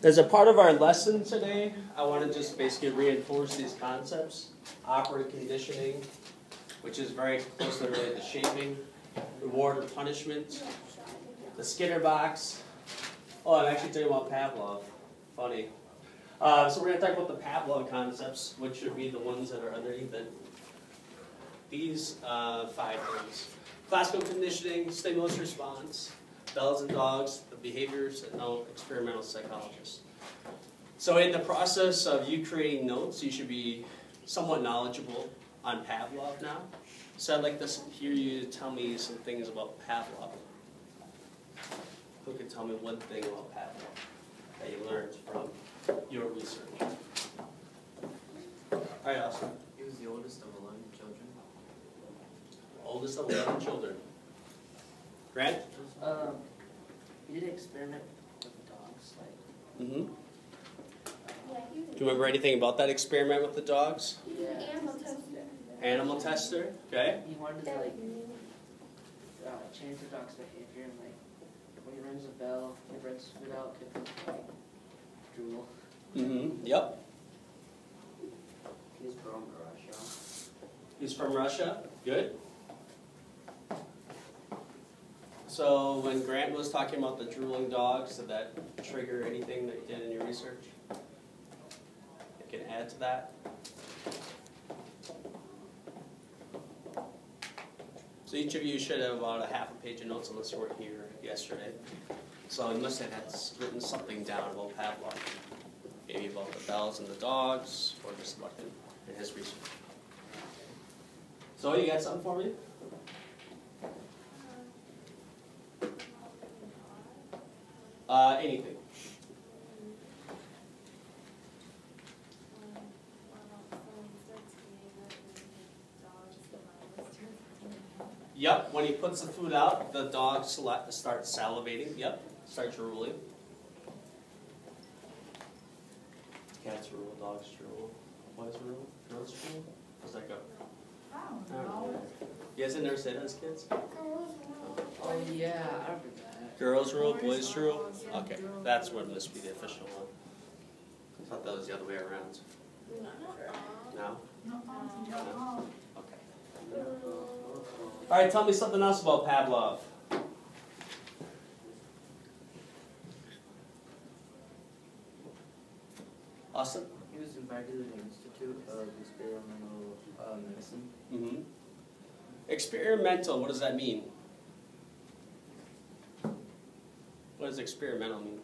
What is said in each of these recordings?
As a part of our lesson today, I want to just basically reinforce these concepts. Operant conditioning, which is very closely related to shaping, reward or punishment, the Skinner box. Oh, I'm actually talking about Pavlov. Funny. So we're going to talk about the Pavlov concepts, which would be the ones that are underneath it. These 5 things. Classical conditioning, stimulus response, bells and dogs, the behaviorist, and now experimental psychologists. So in the process of you creating notes, you should be somewhat knowledgeable on Pavlov now. So I'd like to hear you tell me some things about Pavlov. Who can tell me one thing about Pavlov that you learned from your research? All right, Austin. He was the oldest of 11 children. Oldest of 11 children. Grant? He did an experiment with the dogs, like. Mm-hmm. Do you remember anything about that experiment with the dogs? Yeah. Animal tester, okay. He wanted to like change the dog's behavior, and like when he rings a bell, he brings food out, give him like drool. Mm-hmm. Yep. He's from Russia. He's from Russia. Good. So when Grant was talking about the drooling dogs, did that trigger anything that you did in your research? I can add to that. So each of you should have about a half a page of notes unless you weren't here yesterday. So you must have had written something down about Pavlov. Maybe about the bells and the dogs, or just about him and his research. So you got something for me? Anything. Yep, when he puts the food out, the dog starts salivating. Yep, starts drooling. Cats drool, dogs drool. Boys drool, girls drool. How's that go? I don't know. You guys never say that as kids? Oh yeah, I remember that. Girls drool, boys drool? Okay, that's what must be the official one. I thought that was the other way around. No? No? Okay. All right, tell me something else about Pavlov. Austin? He was invited to the Institute of Experimental Medicine. Mm-hmm. Experimental, what does that mean? What does experimental mean?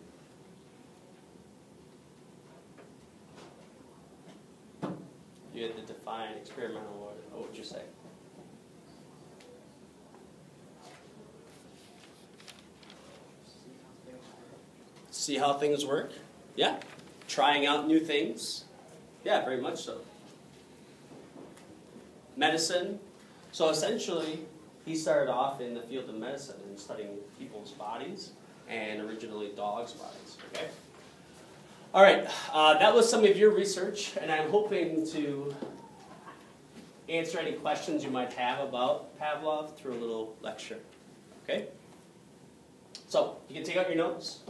You had to define experimental, what would you say? See how things work? Yeah. Trying out new things? Yeah, very much so. Medicine. So essentially, he started off in the field of medicine and studying people's bodies, and originally dogs' bodies. Okay? All right, that was some of your research, and I'm hoping to answer any questions you might have about Pavlov through a little lecture. Okay? So, you can take out your notes.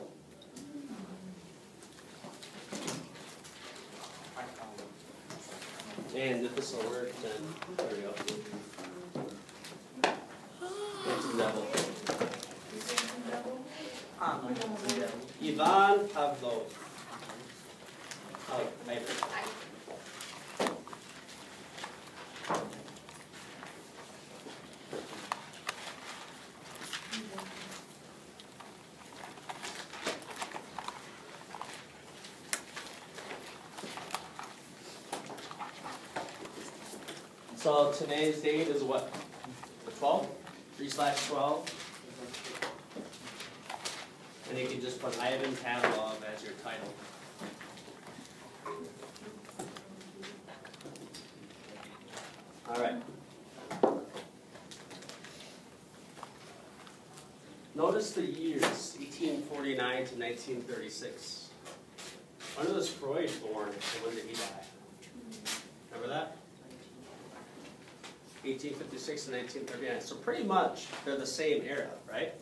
And if this will work, then there we go. It's a devil. Ivan Pavlov. Oh, maybe. So today's date is what? The 12th? 3/12? And you can just put Ivan Pavlov as your title. All right. Notice the years, 1849 to 1936. When was Freud born and when did he die? Remember that? 1856 to 1939. So pretty much they're the same era, right?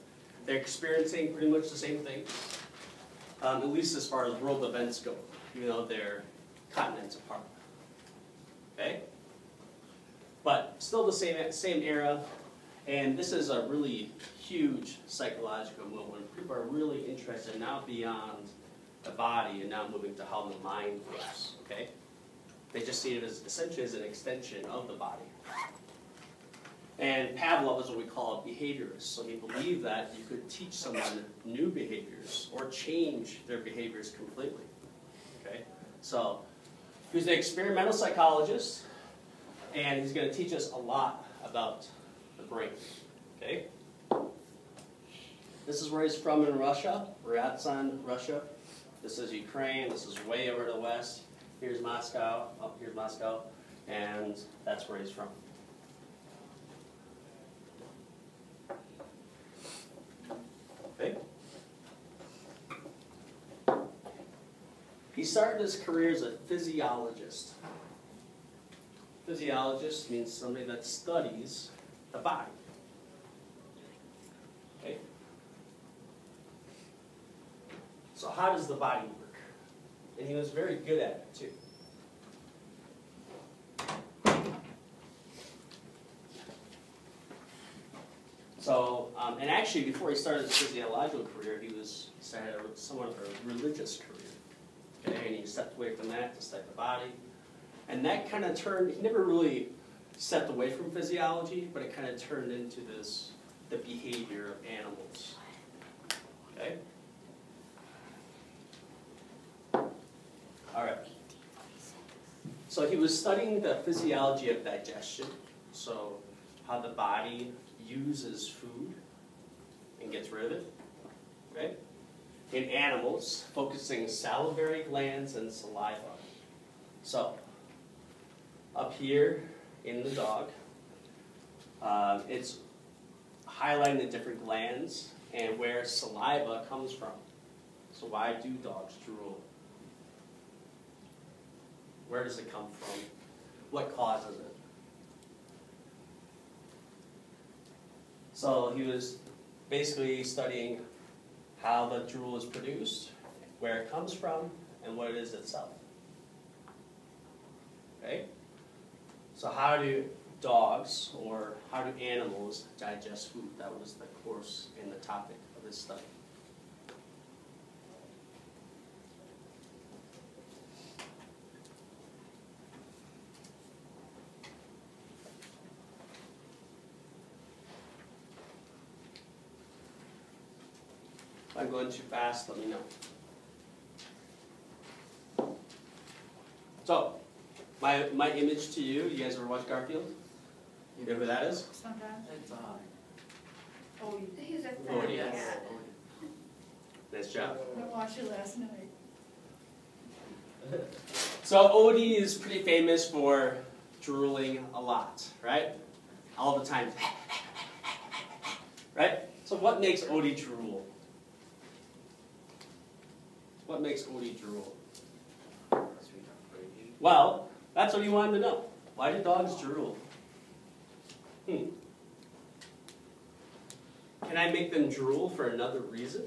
They're experiencing pretty much the same things. at least as far as world events go, even though they're continents apart. Okay? But still the same era, and this is a really huge psychological movement. People are really interested now beyond the body and now moving to how the mind works. Okay? They just see it as essentially as an extension of the body. And Pavlov is what we call a behaviorist. So he believed that you could teach someone new behaviors or change their behaviors completely. Okay? So he was an experimental psychologist, and he's going to teach us a lot about the brain. Okay? This is where he's from in Russia, Ryazan, Russia. This is Ukraine. This is way over to the west. Here's Moscow. Oh, here's Moscow. And that's where he's from. Okay? He started his career as a physiologist. Physiologist means somebody that studies the body. Okay? So how does the body work? And he was very good at it too. So, and actually before he started his physiological career, he had somewhat of a religious career. Okay? And he stepped away from that to study the body. And that kind of turned, he never really stepped away from physiology, but it kind of turned into the behavior of animals. Okay? All right. So he was studying the physiology of digestion, so how the body uses food and gets rid of it, right? In animals, focusing salivary glands and saliva. So, up here in the dog, it's highlighting the different glands and where saliva comes from. So why do dogs drool? Where does it come from? What causes it? So he was basically studying how the drool is produced, where it comes from, and what it is itself. Okay? So how do dogs, or how do animals digest food? That was the course and the topic of this study. If I'm going too fast, let me know. So, my image to you, you guys ever watch Garfield? You know who that is? Sometimes. It's Oh, He's a Oh, yes. cat. Nice job. I watched it last night. So Odie is pretty famous for drooling a lot, right? All the time. Right? So what makes Odie drool? What makes Odie drool? Well, that's what he wanted to know. Why do dogs drool? Can I make them drool for another reason?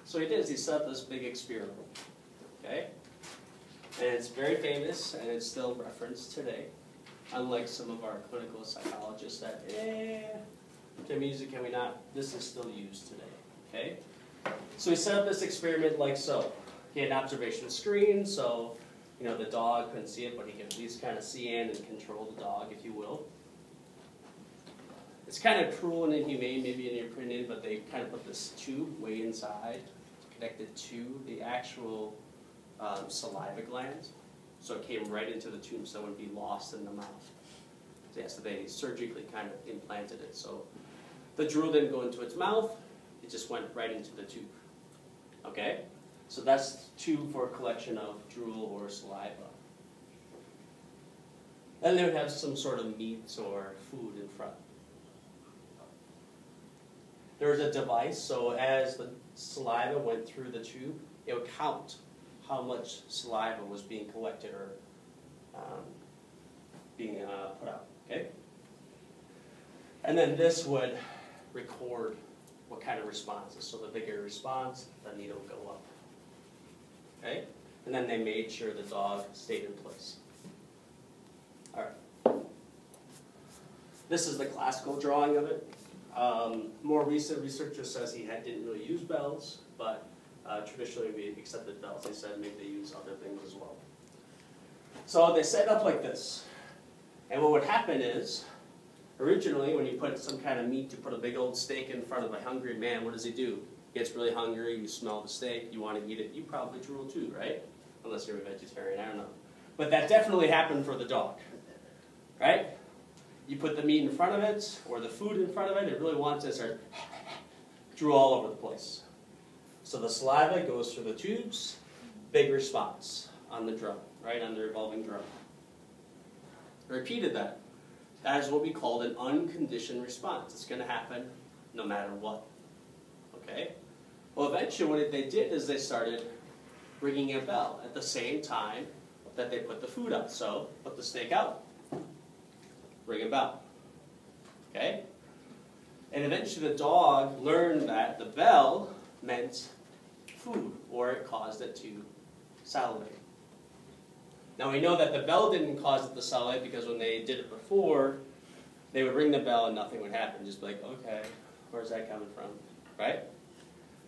So he did is he set up this big experiment. Okay? And it's very famous and it's still referenced today. Unlike some of our clinical psychologists that, can we use it, can we not? This is still used today. Okay? So he set up this experiment like so. He had an observation screen, so the dog couldn't see it, but he could at least kind of see in and control the dog, if you will. It's kind of cruel and inhumane, maybe in your opinion, but they kind of put this tube way inside, connected to the actual saliva glands. So it came right into the tube, so it wouldn't be lost in the mouth. So they surgically kind of implanted it. So the drool didn't go into its mouth, it just went right into the tube. Okay? So that's tube for a collection of drool or saliva. Then they would have some sort of meat or food in front. There was a device, so as the saliva went through the tube, it would count how much saliva was being collected or being put out. Okay? And then this would record what kind of responses. So the bigger response, the needle will go up. Okay? And then they made sure the dog stayed in place. All right. This is the classical drawing of it. More recent research just says he didn't really use bells, but traditionally we accepted bells. They said maybe they use other things as well. So they set up like this. And what would happen is, originally when you put some kind of meat, you put a big old steak in front of a hungry man, what does he do? He gets really hungry, you smell the steak, you want to eat it, you probably drool too, right? Unless you're a vegetarian, I don't know. But that definitely happened for the dog, right? You put the meat in front of it, or the food in front of it, it really wants to start drool all over the place. So the saliva goes through the tubes, big response on the drum, right, on the revolving drum. Repeated that. That is what we call an unconditioned response. It's going to happen no matter what. Okay? Well, eventually what they did is they started ringing a bell at the same time that they put the food out. So, put the steak out. Ring a bell. Okay? And eventually the dog learned that the bell meant food, or it caused it to salivate. Now we know that the bell didn't cause it to salivate because when they did it before, they would ring the bell and nothing would happen. Just be like, okay, where's that coming from? Right?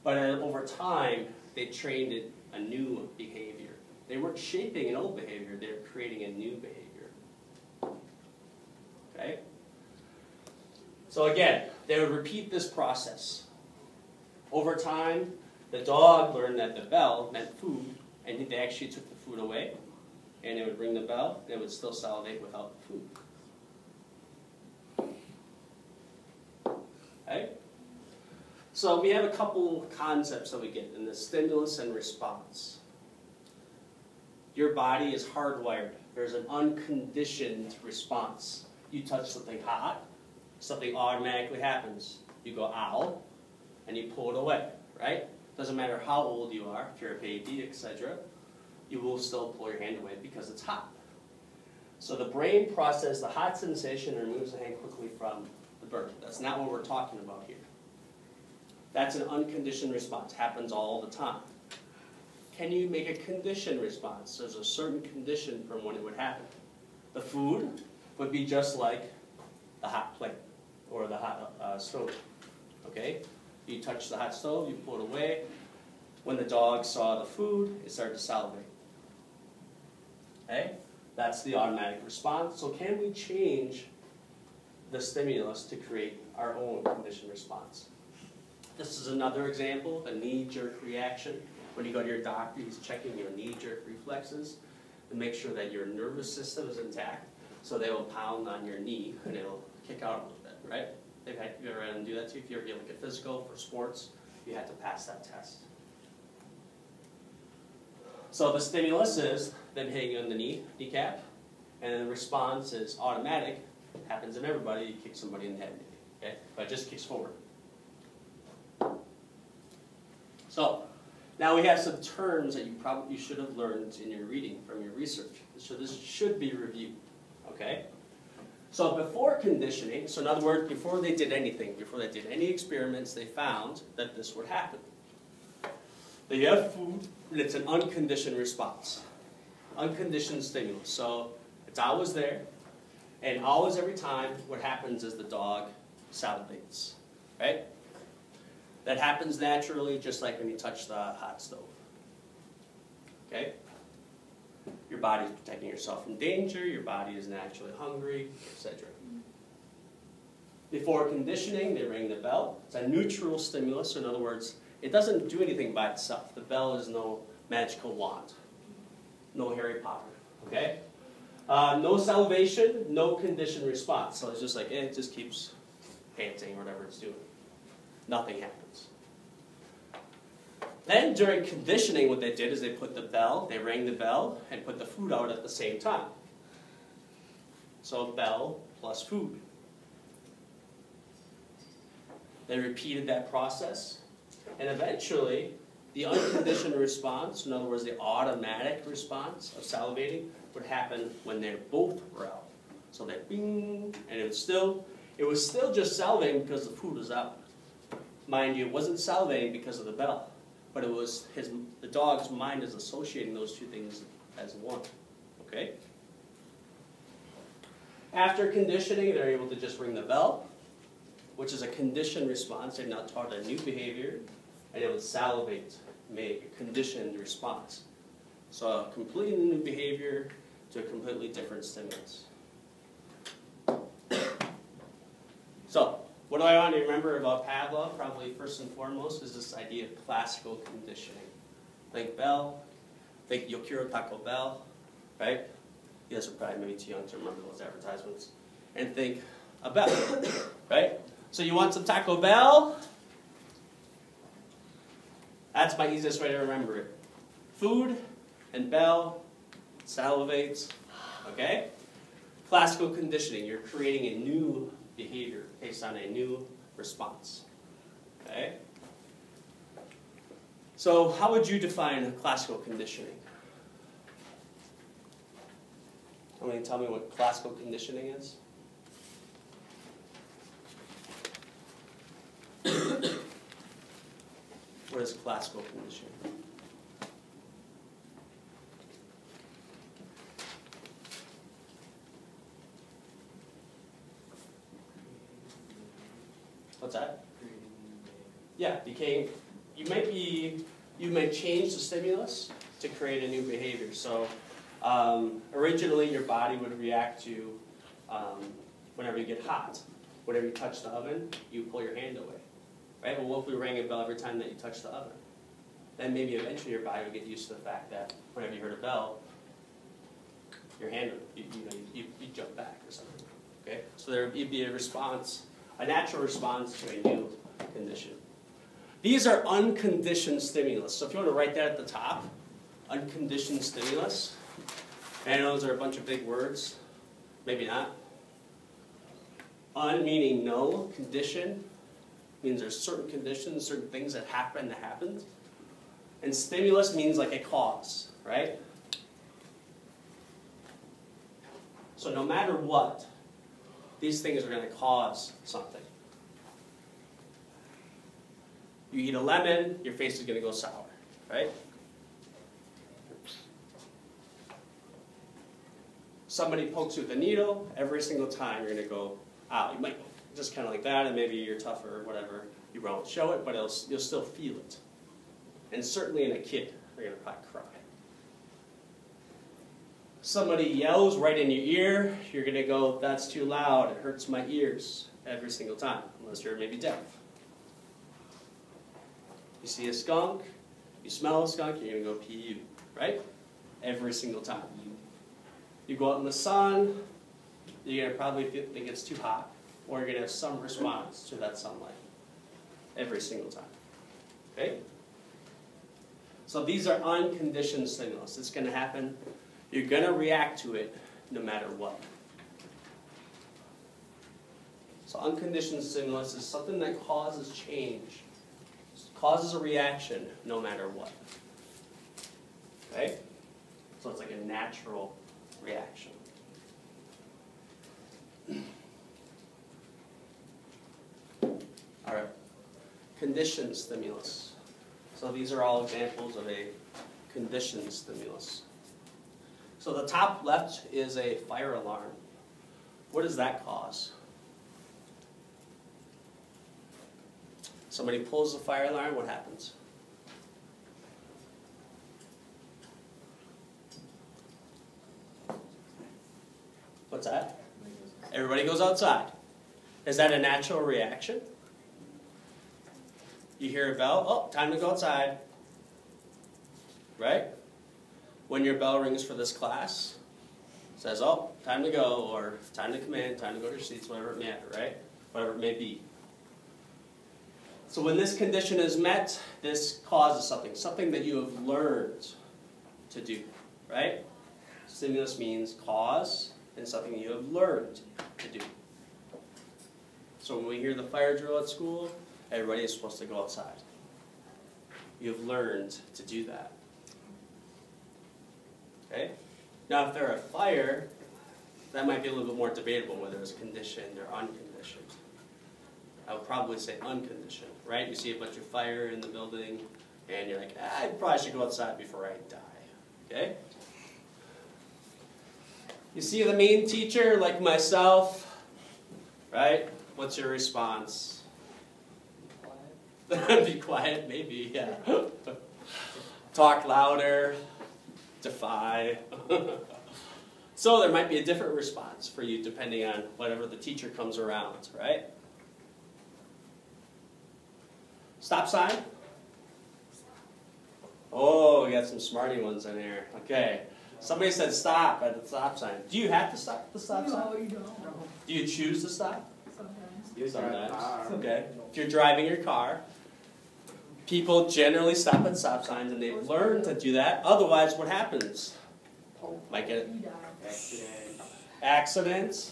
But over time, they trained it a new behavior. They weren't shaping an old behavior, they were creating a new behavior. Okay? So again, they would repeat this process. Over time, the dog learned that the bell meant food, and they actually took the food away, and it would ring the bell, and it would still salivate without the food. Okay? So we have a couple concepts that we get in the stimulus and response. Your body is hardwired. There's an unconditioned response. You touch something hot, something automatically happens. You go, ow, and you pull it away, right? Doesn't matter how old you are, if you're a baby, etc., you will still pull your hand away because it's hot. So the brain processes the hot sensation and removes the hand quickly from the burn. That's not what we're talking about here. That's an unconditioned response. Happens all the time. Can you make a conditioned response? There's a certain condition from when it would happen. The food would be just like the hot plate or the hot stove. Okay? You touch the hot stove, you pull it away. When the dog saw the food, it started to salivate. Okay? That's the automatic response. So can we change the stimulus to create our own conditioned response? This is another example, a knee-jerk reaction. When you go to your doctor, he's checking your knee-jerk reflexes to make sure that your nervous system is intact. So they will pound on your knee and it'll kick out a little bit, right? You ever had them do that to you? If you ever get like a physical for sports, you have to pass that test. So the stimulus is them hitting you in the kneecap, and the response is automatic. Happens in everybody. You kick somebody in the head, okay? But it just kicks forward. So now we have some terms that you should have learned in your reading from your research. So this should be reviewed, okay? So before conditioning, so in other words, before they did anything, before they did any experiments, they found that this would happen. That you have food, and it's an unconditioned response. Unconditioned stimulus. So it's always there, and always every time what happens is the dog salivates, right? That happens naturally, just like when you touch the hot stove. Okay? Your body's protecting yourself from danger, your body is naturally hungry, etc. Before conditioning, they ring the bell. It's a neutral stimulus, so in other words, it doesn't do anything by itself. The bell is no magical wand. No Harry Potter. Okay? No salivation, no conditioned response. So it's just like, it just keeps panting or whatever it's doing. Nothing happens. Then during conditioning, what they did is they rang the bell, and put the food out at the same time. So bell plus food. They repeated that process, and eventually the unconditioned response, in other words the automatic response of salivating, would happen when they both were out. So they bing, and it was still just salivating because the food was out. mind you, it wasn't salivating because of the bell, but it was the dog's mind is associating those two things as one. Okay? After conditioning, they're able to just ring the bell, which is a conditioned response. They're now taught a new behavior, and it would salivate, make a conditioned response. So a completely new behavior to a completely different stimulus. So, what do I want to remember about Pavlov? Probably first and foremost is this idea of classical conditioning. Think bell, think Yokiro Taco Bell, right? You guys are probably maybe too young to remember those advertisements. And think a bell, right? So you want some Taco Bell? That's my easiest way to remember it. Food and bell, salivates, okay? Classical conditioning, you're creating a new behavior based on a new response, okay? So how would you define classical conditioning? Somebody tell me what classical conditioning is? What is classical conditioning? What's that? Yeah, you may change the stimulus to create a new behavior. So originally your body would react to whenever you get hot. Whenever you touch the oven, you pull your hand away. Right? Well, what if we rang a bell every time that you touch the oven? Then maybe eventually your body would get used to the fact that whenever you heard a bell, your hand would, you jump back or something. Okay? So there would be a response, a natural response to a new condition. These are unconditioned stimulus. So if you want to write that at the top, unconditioned stimulus. And I know those are a bunch of big words. Maybe not. Un meaning no, condition means there's certain conditions, certain things that happen. And stimulus means like a cause, right? So no matter what, these things are going to cause something. You eat a lemon, your face is going to go sour, right? Somebody pokes you with a needle, every single time you're going to go, ow. You might just kind of like that, and maybe you're tougher or whatever. You won't show it, but you'll still feel it. And certainly in a kid, they're going to probably cry. Somebody yells right in your ear, you're going to go, that's too loud, it hurts my ears, every single time, unless you're maybe deaf. You see a skunk, you smell a skunk, you're going to go PU, right? Every single time. You go out in the sun, you're going to probably think it's too hot, or you're going to have some response to that sunlight. Every single time. Okay? So these are unconditioned stimulus. It's going to happen. You're going to react to it no matter what. So unconditioned stimulus is something that causes change. Causes a reaction no matter what. Okay? So it's like a natural reaction. All right. Conditioned stimulus. So these are all examples of a conditioned stimulus. So the top left is a fire alarm. What does that cause? Somebody pulls the fire alarm, what happens? What's that? Everybody goes outside. Is that a natural reaction? You hear a bell, oh, time to go outside. Right? When your bell rings for this class, it says, oh, time to go, or time to come in, time to go to your seats, whatever it may be, right? Whatever it may be. So when this condition is met, this causes something that you have learned to do, right? Stimulus means cause, and something you have learned to do. So when we hear the fire drill at school, everybody is supposed to go outside. You've learned to do that. Okay? Now if they're a fire, that might be a little bit more debatable whether it's conditioned or unconditioned. I would probably say unconditioned, right? You see a bunch of fire in the building, and you're like, I probably should go outside before I die, okay? You see the mean teacher, like myself, right? What's your response? Be quiet, maybe, yeah. Talk louder, defy. So there might be a different response for you depending on whatever the teacher comes around, right? Stop sign? Oh, we got some smarty ones in here. Okay. Somebody said stop at the stop sign. Do you have to stop at the stop sign? No, you don't. Do you choose to stop? Sometimes. Sometimes. Okay. If you're driving your car, people generally stop at stop signs and they've learned to do that. Otherwise, what happens? Might get You die. accidents.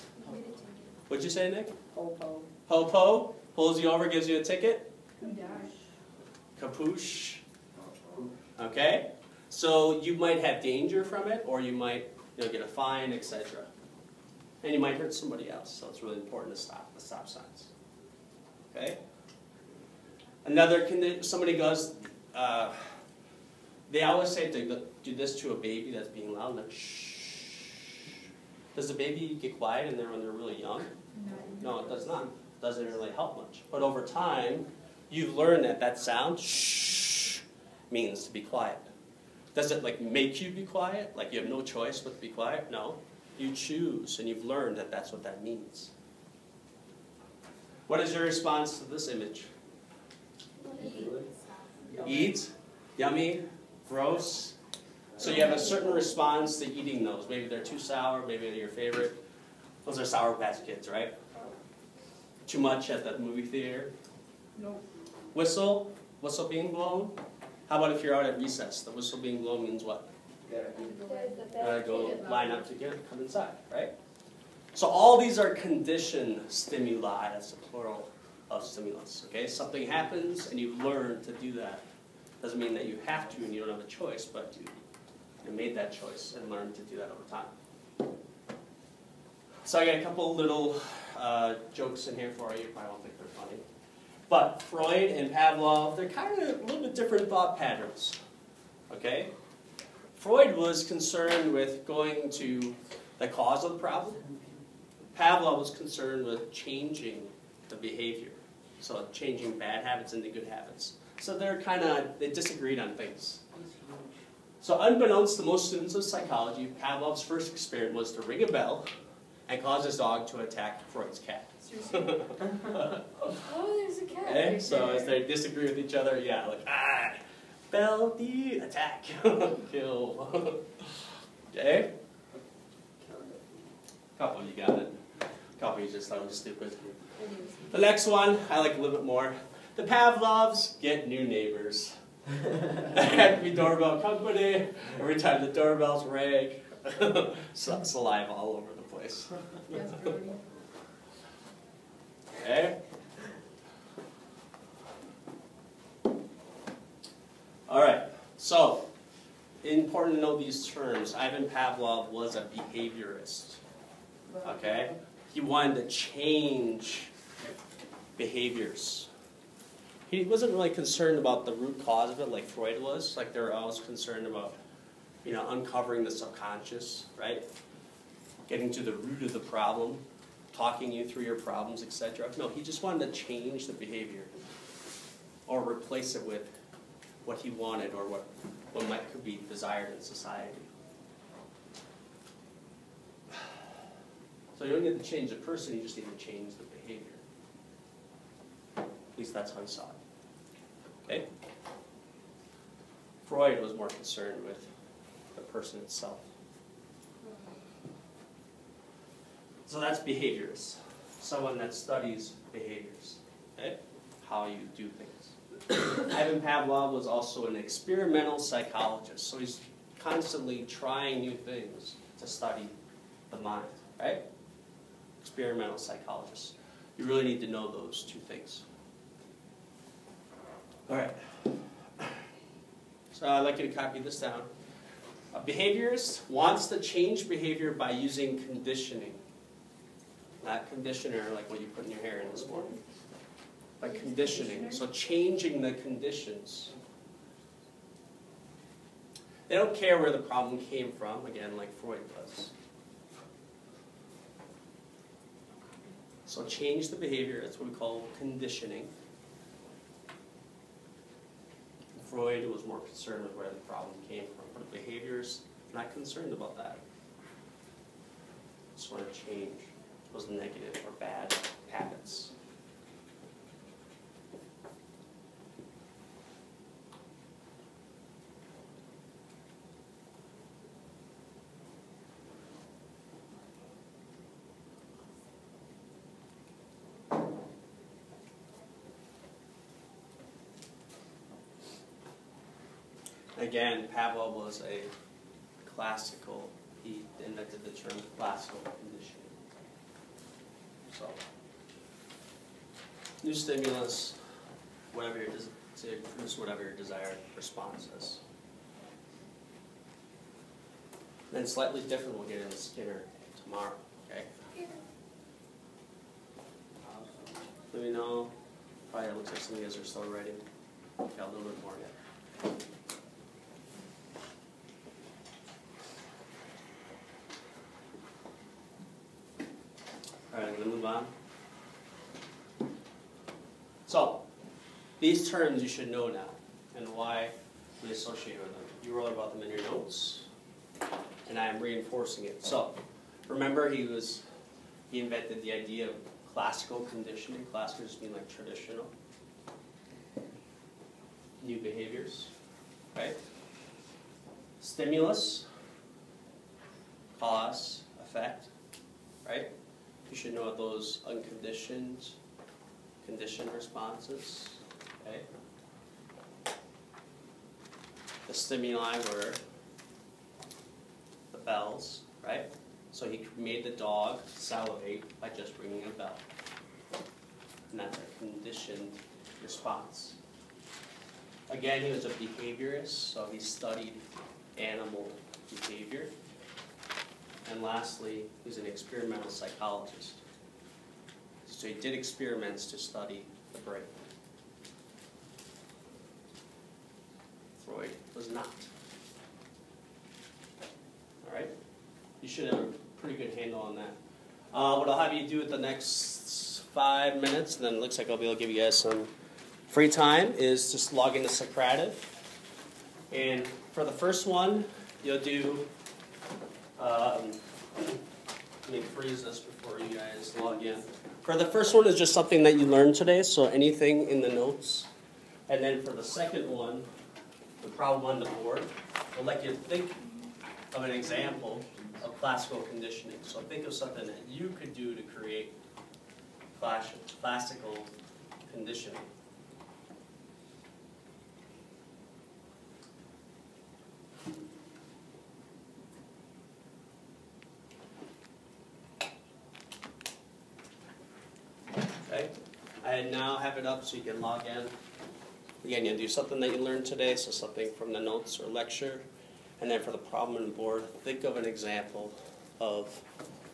What'd you say, Nick? Ho-ho. Ho-po pulls you over, gives you a ticket. You die. Kapoosh. Okay? So you might have danger from it, or you might get a fine, etc. And you might hurt somebody else, so it's really important to stop the stop signs. Okay? Another condition, somebody goes, they always say to do this to a baby that's being loud, like shh. Does the baby get quiet in there when they're really young? No, it does not. It doesn't really help much. But over time, you've learned that that sound, shh, means to be quiet. Does it make you be quiet? Like you have no choice but to be quiet? No. You choose, and you've learned that that's what that means. What is your response to this image? Eat? Yummy? Gross? So you have a certain response to eating those. Maybe they're too sour, maybe they're your favorite. Those are Sour Patch Kids, right? Too much at the movie theater? No. Whistle? Whistle being blown? How about if you're out at recess? The whistle being blown means what? Go line up to come inside, right? So all these are conditioned stimuli. That's the plural of stimulus. Okay, something happens and you've learned to do that. Doesn't mean that you have to and you don't have a choice, but you made that choice and learned to do that over time. So I got a couple little jokes in here for you. You probably won't think they're funny. But Freud and Pavlov, they're kind of a little bit different thought patterns. Okay? Freud was concerned with going to the cause of the problem. Pavlov was concerned with changing the behavior. So changing bad habits into good habits. So they disagreed on things. So unbeknownst to most students of psychology, Pavlov's first experiment was to ring a bell and cause his dog to attack Freud's cat. Oh, there's a cat. Okay? So as they disagree with each other, bell, attack, kill. Okay? Couple, you got it. Couple, you just thought it was stupid. The next one, I like a little bit more. The Pavlovs get new neighbors. Happy doorbell company. Every time the doorbells ring, saliva all over the place. Yes, Brody. Okay? Alright, so, important to know these terms. Ivan Pavlov was a behaviorist. Okay? He wanted to change behaviors. He wasn't really concerned about the root cause of it like Freud was. Like they were always concerned about, uncovering the subconscious, right? Getting to the root of the problem, talking you through your problems, etc. No, he just wanted to change the behavior or replace it with what he wanted or what could be desired in society. So you don't need to change the person, you just need to change the behavior. At least that's how he saw it. Okay? Freud was more concerned with the person itself. So that's behaviorist. Someone that studies behaviors. Okay? How you do things. Ivan Pavlov was also an experimental psychologist. So he's constantly trying new things to study the mind. Right? Experimental psychologist. You really need to know those two things. All right. So I'd like you to copy this down. A behaviorist wants to change behavior by using conditioning. Not conditioner like what you put in your hair in this morning. Like conditioning, so changing the conditions. They don't care where the problem came from, again, like Freud does. So change the behavior, that's what we call conditioning. Freud was more concerned with where the problem came from, but behaviors, not concerned about that. Just want to change those negative or bad habits. Again, Pavlov was a classical, he invented the term classical conditioning. So, new stimulus, whatever your to produce whatever your desired response is. Then slightly different, we'll get into Skinner tomorrow, okay? Let me know. Probably it looks like some of you guys are still writing. Okay, a little bit more yet. Alright, I'm going to move on. So, these terms you should know now, and why we associate with them. You wrote about them in your notes, and I am reinforcing it. So, remember he invented the idea of classical conditioning. Classical just mean like traditional. New behaviors, right? Stimulus, cause, effect, right? You should know those unconditioned, conditioned responses, okay? The stimuli were the bells, right? So he made the dog salivate by just ringing a bell. And that's a conditioned response. Again, he was a behaviorist, so he studied animal behavior. And lastly, he was an experimental psychologist. So he did experiments to study the brain. Freud was not. All right? You should have a pretty good handle on that. What I'll have you do at the next 5 minutes, and then it looks like I'll be able to give you guys some free time, is just log into Socrative. And for the first one, you'll do, let me freeze this before you guys log in. For the first one is just something that you learned today, so anything in the notes. And then for the second one, the problem on the board, I'll let you think of an example of classical conditioning. So think of something that you could do to create classical conditioning. Okay, I now have it up so you can log in. Again, you'll do something that you learned today, so something from the notes or lecture. And then for the problem on the board, think of an example of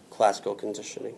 classical conditioning.